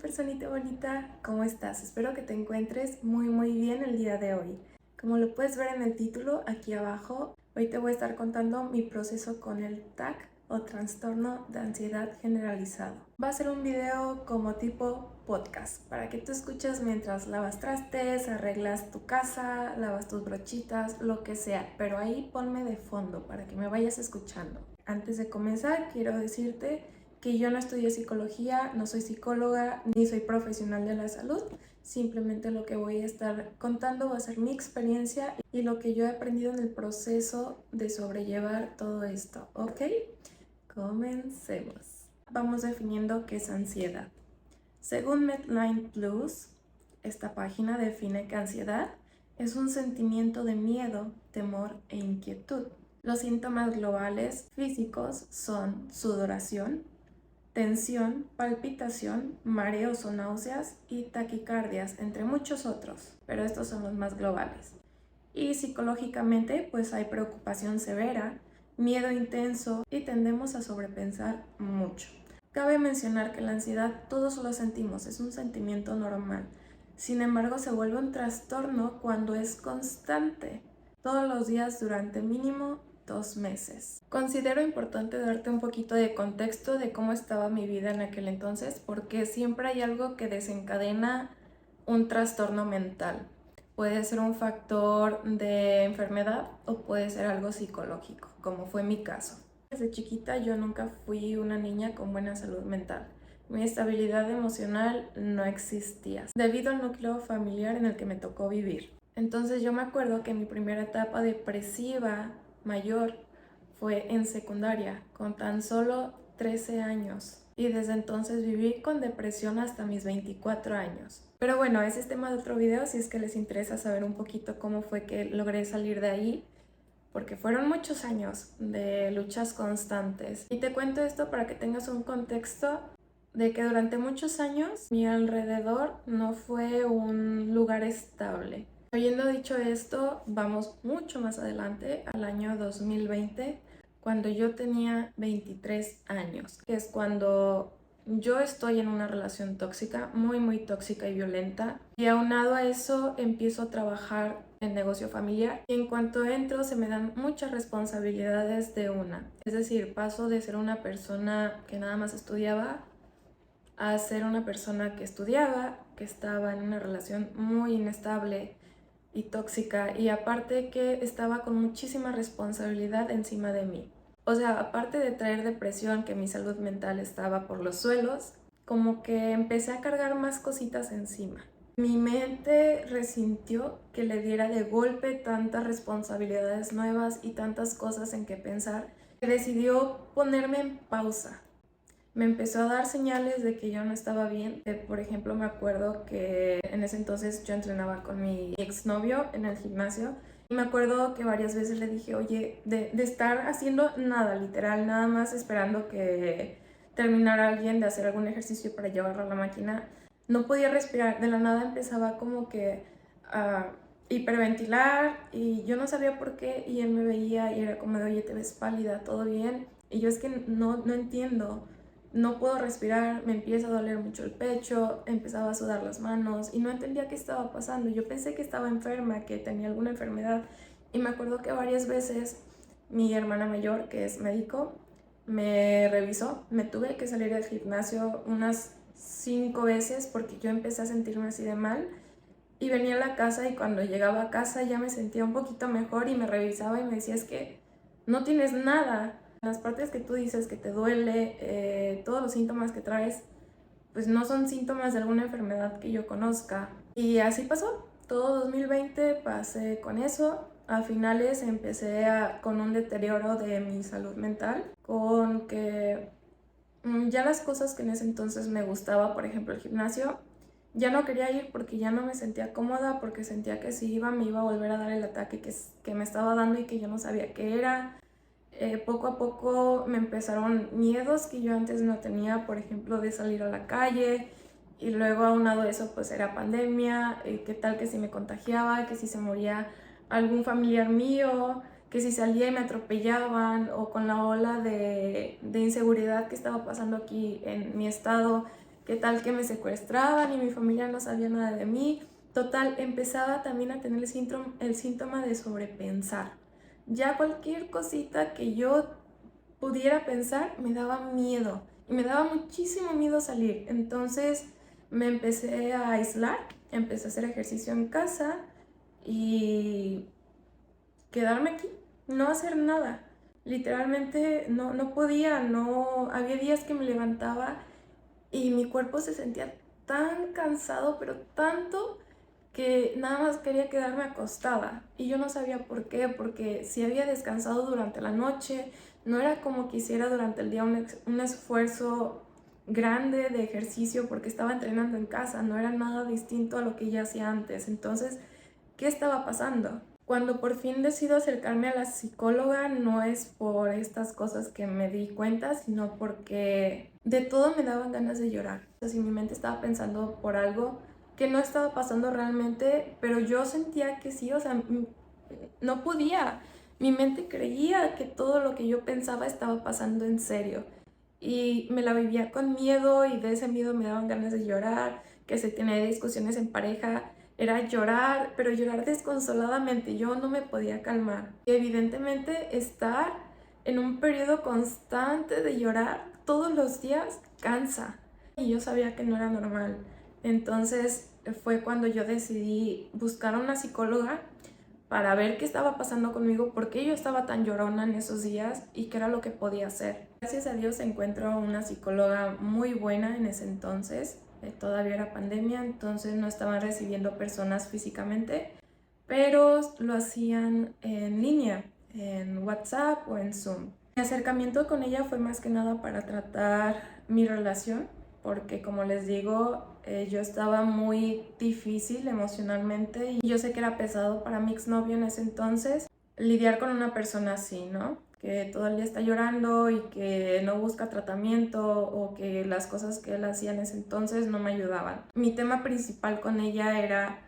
personita bonita, ¿cómo estás? Espero que te encuentres muy bien el día de hoy. Como lo puedes ver en el título aquí abajo, hoy te voy a estar contando mi proceso con el TAC o trastorno de ansiedad generalizado. Va a ser un video como tipo podcast para que tú escuches mientras lavas trastes, arreglas tu casa, lavas tus brochitas, lo que sea, pero ahí ponme de fondo para que me vayas escuchando. Antes de comenzar, quiero decirte que yo no estudié psicología, no soy psicóloga ni soy profesional de la salud. Simplemente lo que voy a estar contando va a ser mi experiencia y lo que yo he aprendido en el proceso de sobrellevar todo esto, ¿ok? Comencemos. Vamos definiendo qué es ansiedad. Según Medline Plus, esta página define que ansiedad es un sentimiento de miedo, temor e inquietud. Los síntomas globales físicos son sudoración, tensión, palpitación, mareos o náuseas y taquicardias, entre muchos otros, pero estos son los más globales. Y psicológicamente, pues hay preocupación severa, miedo intenso y tendemos a sobrepensar mucho. Cabe mencionar que la ansiedad todos lo sentimos, es un sentimiento normal. Sin embargo, se vuelve un trastorno cuando es constante, todos los días durante mínimo 2 meses. Considero importante darte un poquito de contexto de cómo estaba mi vida en aquel entonces, porque siempre hay algo que desencadena un trastorno mental. Puede ser un factor de enfermedad o puede ser algo psicológico, como fue mi caso. Desde chiquita yo nunca fui una niña con buena salud mental. Mi estabilidad emocional no existía, debido al núcleo familiar en el que me tocó vivir. Entonces yo me acuerdo que mi primera etapa depresiva mayor fue en secundaria, con tan solo 13 años. Y desde entonces viví con depresión hasta mis 24 años. Pero bueno, ese es tema de otro video si es que les interesa saber un poquito cómo fue que logré salir de ahí, porque fueron muchos años de luchas constantes. Y te cuento esto para que tengas un contexto de que durante muchos años mi alrededor no fue un lugar estable. Habiendo dicho esto, vamos mucho más adelante, al año 2020, cuando yo tenía 23 años, que es cuando yo estoy en una relación tóxica, muy tóxica y violenta, y aunado a eso empiezo a trabajar en negocio familiar, y en cuanto entro se me dan muchas responsabilidades de una. Es decir, paso de ser una persona que nada más estudiaba a ser una persona que estudiaba, que estaba en una relación muy inestable y tóxica, y aparte que estaba con muchísima responsabilidad encima de mí. O sea, aparte de traer depresión, que mi salud mental estaba por los suelos, como que empecé a cargar más cositas encima. Mi mente resintió que le diera de golpe tantas responsabilidades nuevas y tantas cosas en que pensar, que decidió ponerme en pausa. Me empezó a dar señales de que yo no estaba bien. Por ejemplo, me acuerdo que en ese entonces yo entrenaba con mi exnovio en el gimnasio. Y me acuerdo que varias veces le dije, oye, de estar haciendo nada, literal, nada más esperando que terminara alguien de hacer algún ejercicio para llevarlo a la máquina, no podía respirar. De la nada empezaba como que a hiperventilar y yo no sabía por qué. Y él me veía y era como de, oye, te ves pálida, ¿todo bien? Y yo es que no entiendo. No puedo respirar, me empieza a doler mucho el pecho, empezaba a sudar las manos y no entendía qué estaba pasando. Yo pensé que estaba enferma, que tenía alguna enfermedad, y me acuerdo que varias veces mi hermana mayor, que es médico, me revisó. Me tuve que salir del gimnasio unas 5 veces porque yo empecé a sentirme así de mal, y venía a la casa y cuando llegaba a casa ya me sentía un poquito mejor y me revisaba y me decía, es que no tienes nada. Las partes que tú dices que te duele, todos los síntomas que traes, pues no son síntomas de alguna enfermedad que yo conozca. Y así pasó. Todo 2020 pasé con eso. A finales empecé con un deterioro de mi salud mental, con que ya las cosas que en ese entonces me gustaba, por ejemplo el gimnasio, ya no quería ir porque ya no me sentía cómoda, porque sentía que si iba me iba a volver a dar el ataque que me estaba dando y que yo no sabía qué era. Poco a poco me empezaron miedos que yo antes no tenía, por ejemplo, de salir a la calle, y luego aunado a eso pues era pandemia, qué tal que si me contagiaba, que si se moría algún familiar mío, que si salía y me atropellaban, o con la ola de inseguridad que estaba pasando aquí en mi estado, qué tal que me secuestraban y mi familia no sabía nada de mí. Total, empezaba también a tener el síntoma de sobrepensar. Ya cualquier cosita que yo pudiera pensar me daba miedo y me daba muchísimo miedo salir. Entonces me empecé a aislar, empecé a hacer ejercicio en casa y quedarme aquí, no hacer nada. Literalmente no podía, no, había días que me levantaba y mi cuerpo se sentía tan cansado, pero tanto que nada más quería quedarme acostada y yo no sabía por qué, porque si había descansado durante la noche, no era como que hiciera durante el día un esfuerzo grande de ejercicio porque estaba entrenando en casa, no era nada distinto a lo que ya hacía antes. Entonces, ¿qué estaba pasando? Cuando por fin decido acercarme a la psicóloga, no es por estas cosas que me di cuenta, sino porque de todo me daban ganas de llorar. O sea, si mi mente estaba pensando por algo que no estaba pasando realmente, pero yo sentía que sí, o sea, no podía. Mi mente creía que todo lo que yo pensaba estaba pasando en serio. Y me la vivía con miedo y de ese miedo me daban ganas de llorar, que se tenía discusiones en pareja era llorar, pero llorar desconsoladamente. Yo no me podía calmar. Y evidentemente estar en un periodo constante de llorar todos los días cansa. Y yo sabía que no era normal. Entonces fue cuando yo decidí buscar a una psicóloga para ver qué estaba pasando conmigo, por qué yo estaba tan llorona en esos días y qué era lo que podía hacer. Gracias a Dios encuentro una psicóloga muy buena en ese entonces. Todavía era pandemia, entonces no estaban recibiendo personas físicamente, pero lo hacían en línea, en WhatsApp o en Zoom. Mi acercamiento con ella fue más que nada para tratar mi relación, porque como les digo, yo estaba muy difícil emocionalmente y yo sé que era pesado para mi exnovio en ese entonces lidiar con una persona así, ¿no? Que todo el día está llorando y que no busca tratamiento o que las cosas que él hacía en ese entonces no me ayudaban. Mi tema principal con ella era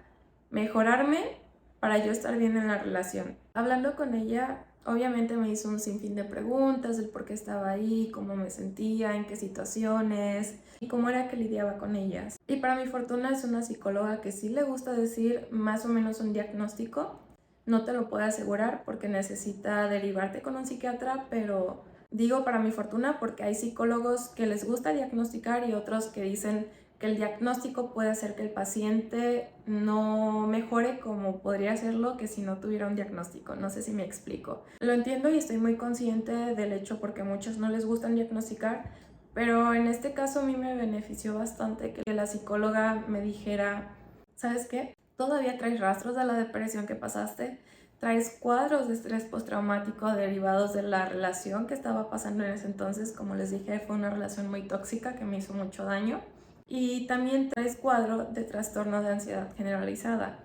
mejorarme para yo estar bien en la relación. Hablando con ella, obviamente me hizo un sinfín de preguntas del por qué estaba ahí, cómo me sentía, en qué situaciones y cómo era que lidiaba con ellas. Y para mi fortuna es una psicóloga que sí le gusta decir más o menos un diagnóstico. No te lo puedo asegurar porque necesita derivarte con un psiquiatra, pero digo para mi fortuna porque hay psicólogos que les gusta diagnosticar y otros que dicen que el diagnóstico puede hacer que el paciente no mejore como podría hacerlo que si no tuviera un diagnóstico. No sé si me explico. Lo entiendo y estoy muy consciente del hecho porque a muchos no les gustan diagnosticar, pero en este caso a mí me benefició bastante que la psicóloga me dijera, ¿sabes qué? Todavía traes rastros de la depresión que pasaste, traes cuadros de estrés postraumático derivados de la relación que estaba pasando en ese entonces. Como les dije, fue una relación muy tóxica que me hizo mucho daño. Y también traes cuadro de trastorno de ansiedad generalizada,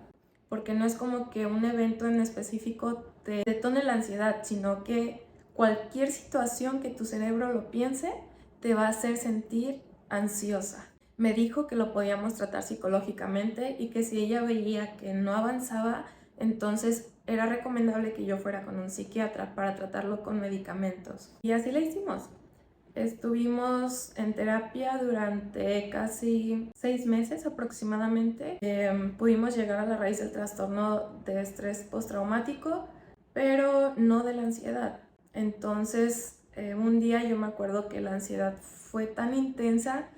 porque no es como que un evento en específico te detone la ansiedad, sino que cualquier situación que tu cerebro lo piense te va a hacer sentir ansiosa. Me dijo que lo podíamos tratar psicológicamente y que si ella veía que no avanzaba, entonces era recomendable que yo fuera con un psiquiatra para tratarlo con medicamentos. Y así le hicimos. Estuvimos en terapia durante casi 6 meses aproximadamente. Pudimos llegar a la raíz del trastorno de estrés postraumático, pero no de la ansiedad. Entonces, un día yo me acuerdo que la ansiedad fue tan intensa,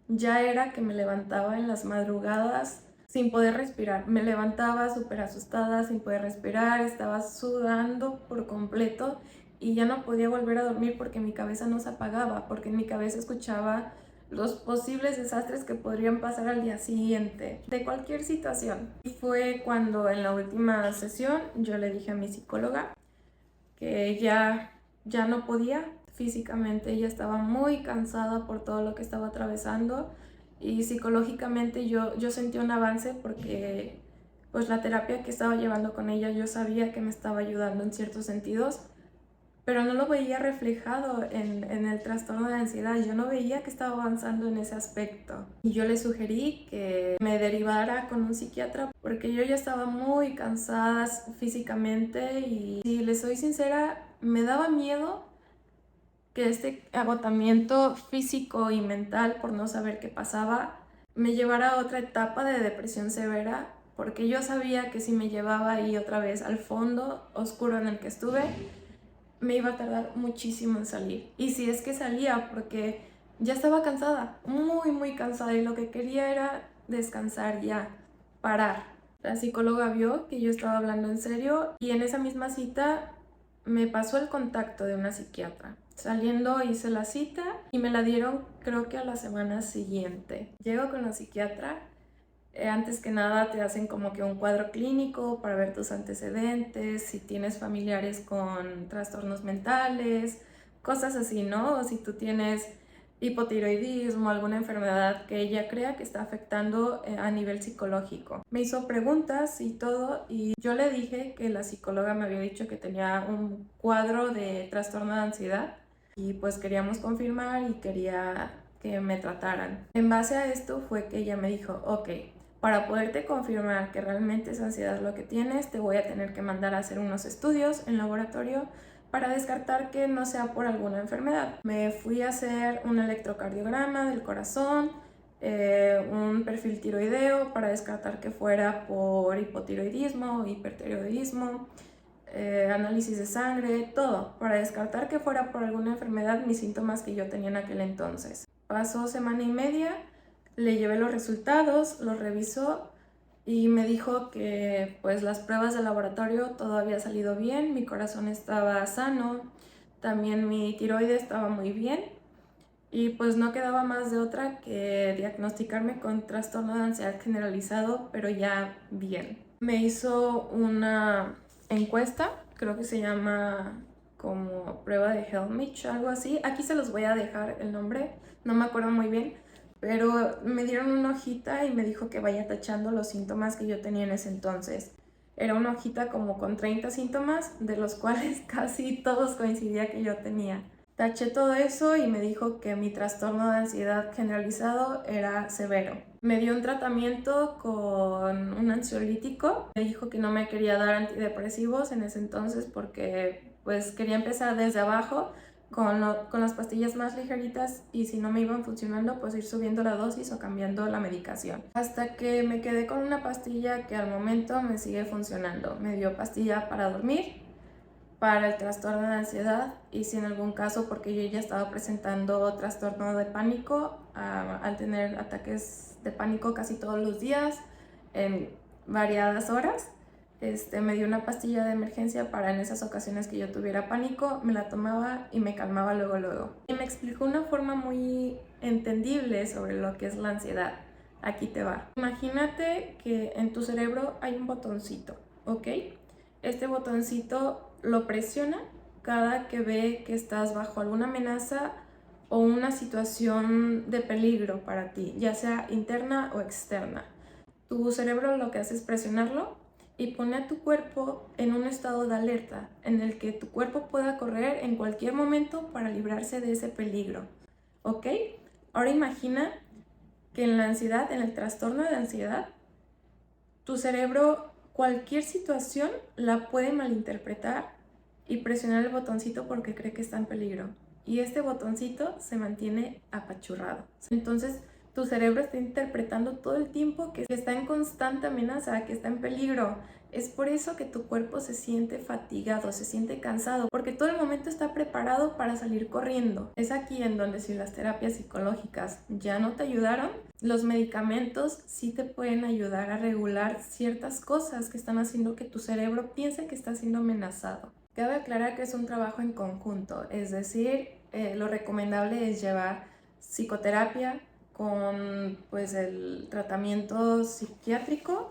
ya era que me levantaba en las madrugadas sin poder respirar. Me levantaba súper asustada, sin poder respirar, estaba sudando por completo y ya no podía volver a dormir porque mi cabeza no se apagaba, porque en mi cabeza escuchaba los posibles desastres que podrían pasar al día siguiente, de cualquier situación. Y fue cuando en la última sesión yo le dije a mi psicóloga que ya no podía físicamente, ella estaba muy cansada por todo lo que estaba atravesando y psicológicamente yo sentí un avance porque pues la terapia que estaba llevando con ella yo sabía que me estaba ayudando en ciertos sentidos, pero no lo veía reflejado en el trastorno de ansiedad. Yo no veía que estaba avanzando en ese aspecto. Y yo le sugerí que me derivara con un psiquiatra porque yo ya estaba muy cansada físicamente y si les soy sincera, me daba miedo que este agotamiento físico y mental por no saber qué pasaba me llevara a otra etapa de depresión severa, porque yo sabía que si me llevaba ahí otra vez al fondo oscuro en el que estuve, me iba a tardar muchísimo en salir. Y si es que salía, porque ya estaba cansada, muy, muy cansada, y lo que quería era descansar ya, parar. La psicóloga vio que yo estaba hablando en serio y en esa misma cita me pasó el contacto de una psiquiatra. Saliendo hice la cita y me la dieron creo que a la semana siguiente. Llego con la psiquiatra. Antes que nada te hacen como que un cuadro clínico para ver tus antecedentes, si tienes familiares con trastornos mentales, cosas así, ¿no? O si tú tienes hipotiroidismo, alguna enfermedad que ella crea que está afectando a nivel psicológico. Me hizo preguntas y todo y yo le dije que la psicóloga me había dicho que tenía un cuadro de trastorno de ansiedad y pues queríamos confirmar y quería que me trataran. En base a esto fue que ella me dijo, ok, para poderte confirmar que realmente es ansiedad lo que tienes, te voy a tener que mandar a hacer unos estudios en laboratorio para descartar que no sea por alguna enfermedad. Me fui a hacer un electrocardiograma del corazón, un perfil tiroideo para descartar que fuera por hipotiroidismo o hipertiroidismo, análisis de sangre, todo, para descartar que fuera por alguna enfermedad mis síntomas que yo tenía en aquel entonces. Pasó semana y media, le llevé los resultados, los revisó y me dijo que pues las pruebas de laboratorio todo había salido bien, mi corazón estaba sano, también mi tiroides estaba muy bien y pues no quedaba más de otra que diagnosticarme con trastorno de ansiedad generalizado, pero ya bien. Me hizo una encuesta, creo que se llama como prueba de Helmich, algo así. Aquí se los voy a dejar el nombre, no me acuerdo muy bien, pero me dieron una hojita y me dijo que vaya tachando los síntomas que yo tenía en ese entonces. Era una hojita como con 30 síntomas, de los cuales casi todos coincidía que yo tenía. Taché todo eso y me dijo que mi trastorno de ansiedad generalizado era severo. Me dio un tratamiento con un ansiolítico. Me dijo que no me quería dar antidepresivos en ese entonces porque pues quería empezar desde abajo con las pastillas más ligeritas y si no me iban funcionando pues ir subiendo la dosis o cambiando la medicación. Hasta que me quedé con una pastilla que al momento me sigue funcionando. Me dio pastilla para dormir, para el trastorno de ansiedad y si en algún caso, porque yo ya estaba presentando trastorno de pánico al tener ataques de pánico casi todos los días en variadas horas, me dio una pastilla de emergencia para en esas ocasiones que yo tuviera pánico, me la tomaba y me calmaba luego. Y me explicó una forma muy entendible sobre lo que es la ansiedad. Aquí te va. Imagínate que en tu cerebro hay un botoncito, ¿ok? Este botoncito lo presiona cada que ve que estás bajo alguna amenaza o una situación de peligro para ti, ya sea interna o externa. Tu cerebro lo que hace es presionarlo y pone a tu cuerpo en un estado de alerta, en el que tu cuerpo pueda correr en cualquier momento para librarse de ese peligro. ¿Ok? Ahora imagina que en la ansiedad, en el trastorno de ansiedad, tu cerebro cualquier situación la puede malinterpretar y presionar el botoncito porque cree que está en peligro. Y este botoncito se mantiene apachurrado. Entonces, tu cerebro está interpretando todo el tiempo que está en constante amenaza, que está en peligro. Es por eso que tu cuerpo se siente fatigado, se siente cansado, porque todo el momento está preparado para salir corriendo. Es aquí en donde si las terapias psicológicas ya no te ayudaron, los medicamentos sí te pueden ayudar a regular ciertas cosas que están haciendo que tu cerebro piense que está siendo amenazado. Cabe aclarar que es un trabajo en conjunto, es decir, lo recomendable es llevar psicoterapia con pues el tratamiento psiquiátrico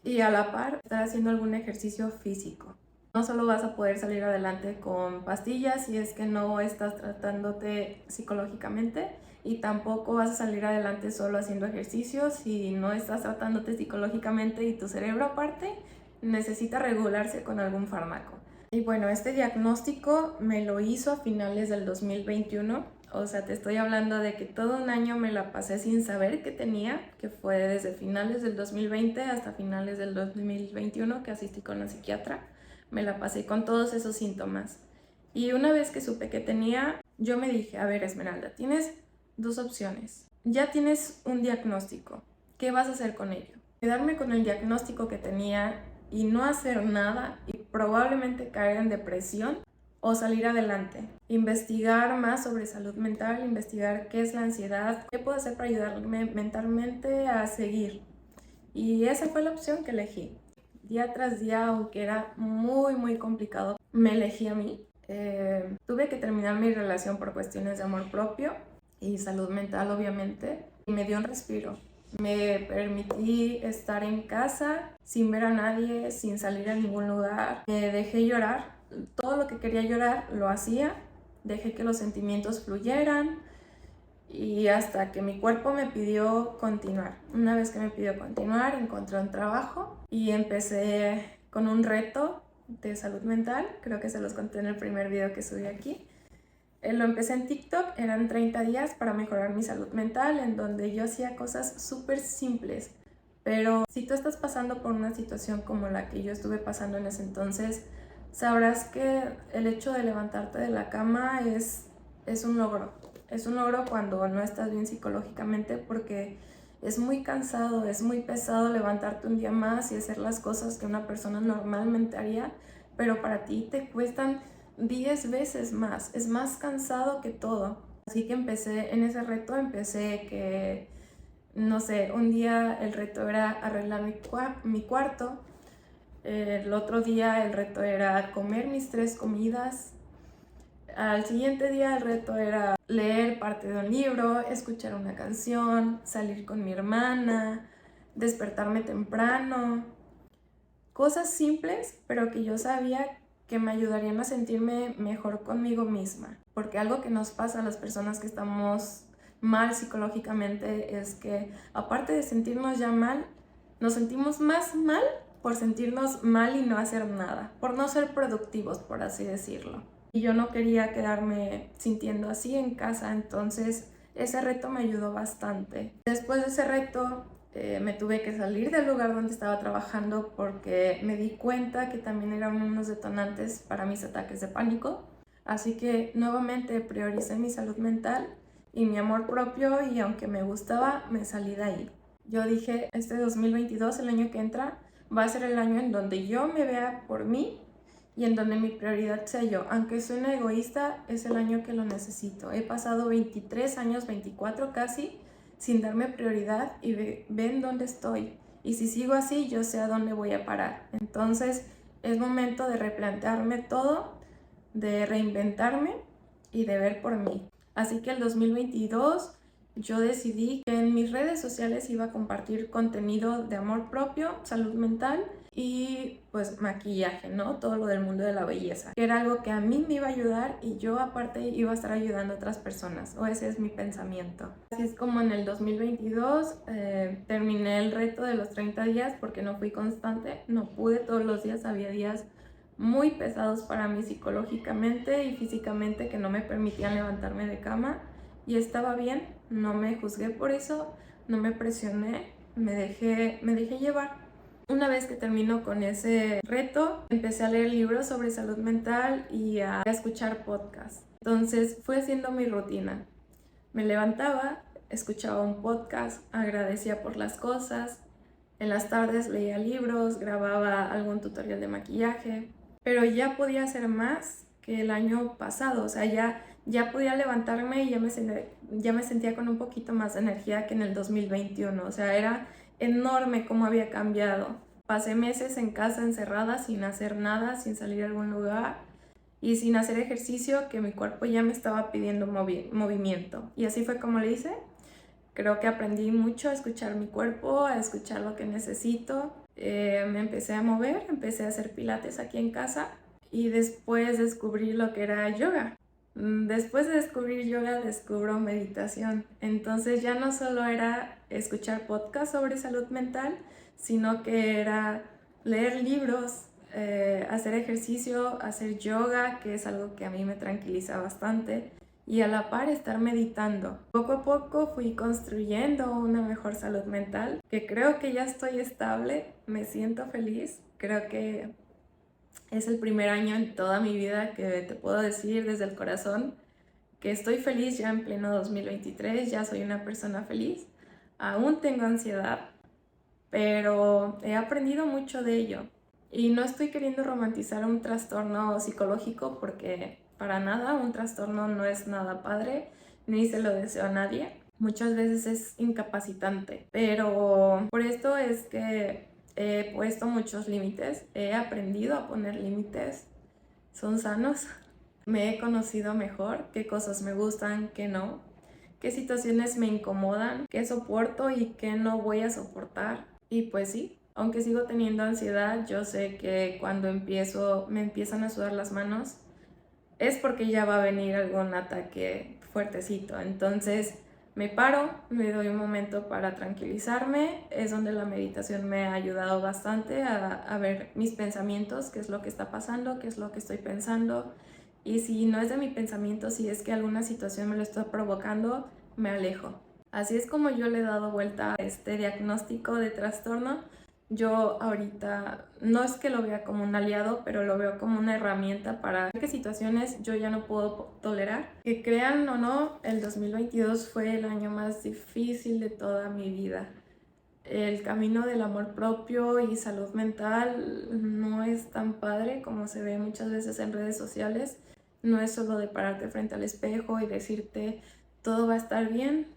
y a la par estar haciendo algún ejercicio físico. No solo vas a poder salir adelante con pastillas si es que no estás tratándote psicológicamente y tampoco vas a salir adelante solo haciendo ejercicios si no estás tratándote psicológicamente y tu cerebro aparte necesita regularse con algún fármaco. Y bueno, este diagnóstico me lo hizo a finales del 2021, o sea, te estoy hablando de que todo un año me la pasé sin saber qué tenía, que fue desde finales del 2020 hasta finales del 2021 que asistí con la psiquiatra. Me la pasé con todos esos síntomas. Y una vez que supe que tenía, yo me dije, a ver, Esmeralda, tienes dos opciones. Ya tienes un diagnóstico. ¿Qué vas a hacer con ello? Quedarme con el diagnóstico que tenía y no hacer nada y probablemente caer en depresión, o salir adelante, investigar más sobre salud mental, investigar qué es la ansiedad, qué puedo hacer para ayudarme mentalmente a seguir. Y esa fue la opción que elegí. Día tras día, aunque era muy complicado, me elegí a mí. Tuve que terminar mi relación por cuestiones de amor propio y salud mental, obviamente, y me dio un respiro. Me permití estar en casa sin ver a nadie, sin salir a ningún lugar. Me dejé llorar. Todo lo que quería llorar lo hacía. Dejé que los sentimientos fluyeran y hasta que mi cuerpo me pidió continuar. Una vez que me pidió continuar, encontré un trabajo y empecé con un reto de salud mental. Creo que se los conté en el primer video que subí aquí. Lo empecé en TikTok, eran 30 días para mejorar mi salud mental, en donde yo hacía cosas súper simples. Pero si tú estás pasando por una situación como la que yo estuve pasando en ese entonces, sabrás que el hecho de levantarte de la cama es un logro. Es un logro cuando no estás bien psicológicamente, porque es muy cansado, es muy pesado levantarte un día más y hacer las cosas que una persona normalmente haría, pero para ti te cuestan 10 veces más, es más cansado que todo. Así que empecé en ese reto, no sé, un día el reto era arreglar mi cuarto, el otro día el reto era comer mis 3 comidas, al siguiente día el reto era leer parte de un libro, escuchar una canción, salir con mi hermana, despertarme temprano. Cosas simples, pero que yo sabía que me ayudarían a sentirme mejor conmigo misma. Porque algo que nos pasa a las personas que estamos mal psicológicamente es que, aparte de sentirnos ya mal, nos sentimos más mal por sentirnos mal y no hacer nada, por no ser productivos, por así decirlo. Y yo no quería quedarme sintiendo así en casa, entonces ese reto me ayudó bastante. Después de ese reto, me tuve que salir del lugar donde estaba trabajando porque me di cuenta que también eran unos detonantes para mis ataques de pánico. Así que nuevamente prioricé mi salud mental y mi amor propio, y aunque me gustaba, me salí de ahí. Yo dije, este 2022, el año que entra, va a ser el año en donde yo me vea por mí y en donde mi prioridad sea yo. Aunque suene egoísta, es el año que lo necesito. He pasado 23 años, 24 casi, sin darme prioridad, y ven dónde estoy. Y si sigo así, yo sé a dónde voy a parar. Entonces es momento de replantearme todo, de reinventarme y de ver por mí. Así que el 2022 yo decidí que en mis redes sociales iba a compartir contenido de amor propio, salud mental y pues maquillaje, ¿no? Todo lo del mundo de la belleza, que era algo que a mí me iba a ayudar y yo aparte iba a estar ayudando a otras personas, o ese es mi pensamiento. Así es como en el 2022 terminé el reto de los 30 días porque no fui constante, no pude todos los días, había días muy pesados para mí psicológicamente y físicamente que no me permitían levantarme de cama, y estaba bien, no me juzgué por eso, no me presioné, me dejé llevar. Una vez que termino con ese reto, empecé a leer libros sobre salud mental y a escuchar podcasts. Entonces fue siendo mi rutina. Me levantaba, escuchaba un podcast, agradecía por las cosas. En las tardes leía libros, grababa algún tutorial de maquillaje, pero ya podía hacer más que el año pasado. O sea, ya podía levantarme y ya me sentía con un poquito más de energía que en el 2021. O sea, era enorme cómo había cambiado. Pasé meses en casa encerrada sin hacer nada, sin salir a algún lugar y sin hacer ejercicio, que mi cuerpo ya me estaba pidiendo movimiento. Y así fue como le hice. Creo que aprendí mucho a escuchar mi cuerpo, a escuchar lo que necesito. Me empecé a mover, empecé a hacer pilates aquí en casa y después descubrí lo que era yoga. Después de descubrir yoga, descubro meditación. Entonces ya no solo era escuchar podcasts sobre salud mental, sino que era leer libros, hacer ejercicio, hacer yoga, que es algo que a mí me tranquiliza bastante, y a la par estar meditando. Poco a poco fui construyendo una mejor salud mental, que creo que ya estoy estable, me siento feliz, creo que es el primer año en toda mi vida que te puedo decir desde el corazón que estoy feliz ya en pleno 2023, ya soy una persona feliz. Aún tengo ansiedad, pero he aprendido mucho de ello. Y no estoy queriendo romantizar un trastorno psicológico porque para nada un trastorno no es nada padre, ni se lo deseo a nadie. Muchas veces es incapacitante, pero por esto es que he puesto muchos límites, he aprendido a poner límites, son sanos. Me he conocido mejor, qué cosas me gustan, qué no, qué situaciones me incomodan, qué soporto y qué no voy a soportar. Y pues sí, aunque sigo teniendo ansiedad, yo sé que cuando me empiezan a sudar las manos, es porque ya va a venir algún ataque fuertecito. Entonces me paro, me doy un momento para tranquilizarme. Es donde la meditación me ha ayudado bastante a ver mis pensamientos, qué es lo que está pasando, qué es lo que estoy pensando. Y si no es de mi pensamiento, si es que alguna situación me lo está provocando, me alejo. Así es como yo le he dado vuelta a este diagnóstico de trastorno. Yo ahorita no es que lo vea como un aliado, pero lo veo como una herramienta para qué situaciones yo ya no puedo tolerar. Que crean o no, el 2022 fue el año más difícil de toda mi vida. El camino del amor propio y salud mental no es tan padre como se ve muchas veces en redes sociales. No es solo de pararte frente al espejo y decirte todo va a estar bien,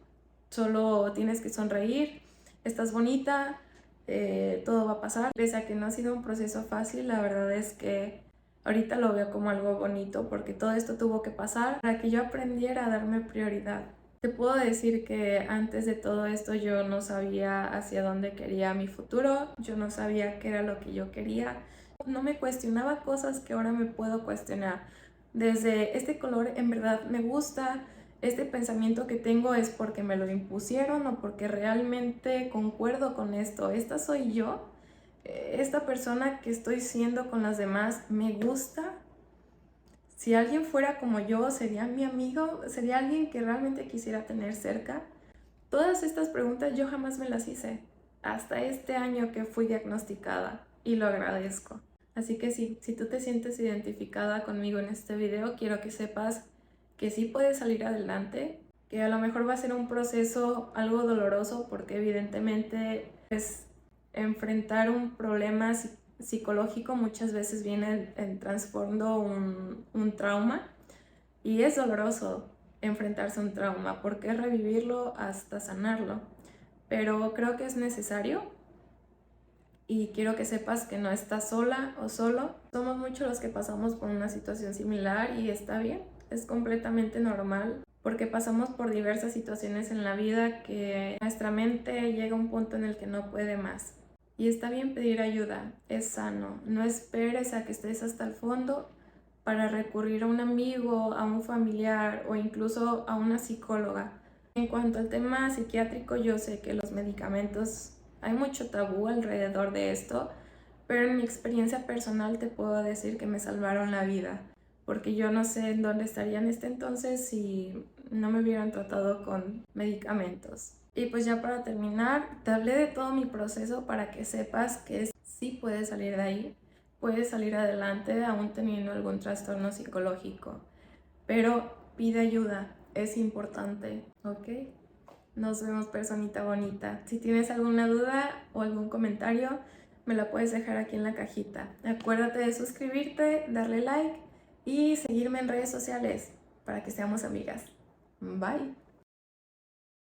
solo tienes que sonreír, estás bonita, todo va a pasar. Pese a que no ha sido un proceso fácil, la verdad es que ahorita lo veo como algo bonito porque todo esto tuvo que pasar para que yo aprendiera a darme prioridad. Te puedo decir que antes de todo esto yo no sabía hacia dónde quería mi futuro, yo no sabía qué era lo que yo quería, no me cuestionaba cosas que ahora me puedo cuestionar. Desde este color en verdad me gusta, este pensamiento que tengo es porque me lo impusieron o porque realmente concuerdo con esto. Esta soy yo, esta persona que estoy siendo con las demás me gusta. Si alguien fuera como yo, ¿sería mi amigo? ¿Sería alguien que realmente quisiera tener cerca? Todas estas preguntas yo jamás me las hice, hasta este año que fui diagnosticada, y lo agradezco. Así que sí, si tú te sientes identificada conmigo en este video, quiero que sepas que sí puedes salir adelante, que a lo mejor va a ser un proceso algo doloroso porque evidentemente pues enfrentar un problema psicológico muchas veces viene en trasfondo un trauma y es doloroso enfrentarse a un trauma porque revivirlo hasta sanarlo, pero creo que es necesario y quiero que sepas que no estás sola o solo. Somos muchos los que pasamos por una situación similar y está bien, es completamente normal porque pasamos por diversas situaciones en la vida que nuestra mente llega a un punto en el que no puede más. Y está bien pedir ayuda, es sano, no esperes a que estés hasta el fondo para recurrir a un amigo, a un familiar o incluso a una psicóloga. En cuanto al tema psiquiátrico, yo sé que los medicamentos, hay mucho tabú alrededor de esto, pero en mi experiencia personal te puedo decir que me salvaron la vida, porque yo no sé en dónde estaría en este entonces si no me hubieran tratado con medicamentos. Y pues ya para terminar, te hablé de todo mi proceso para que sepas que sí puedes salir de ahí, puedes salir adelante aún teniendo algún trastorno psicológico, pero pide ayuda, es importante, ¿ok? Nos vemos, personita bonita. Si tienes alguna duda o algún comentario, me la puedes dejar aquí en la cajita. Acuérdate de suscribirte, darle like y seguirme en redes sociales para que seamos amigas. Bye.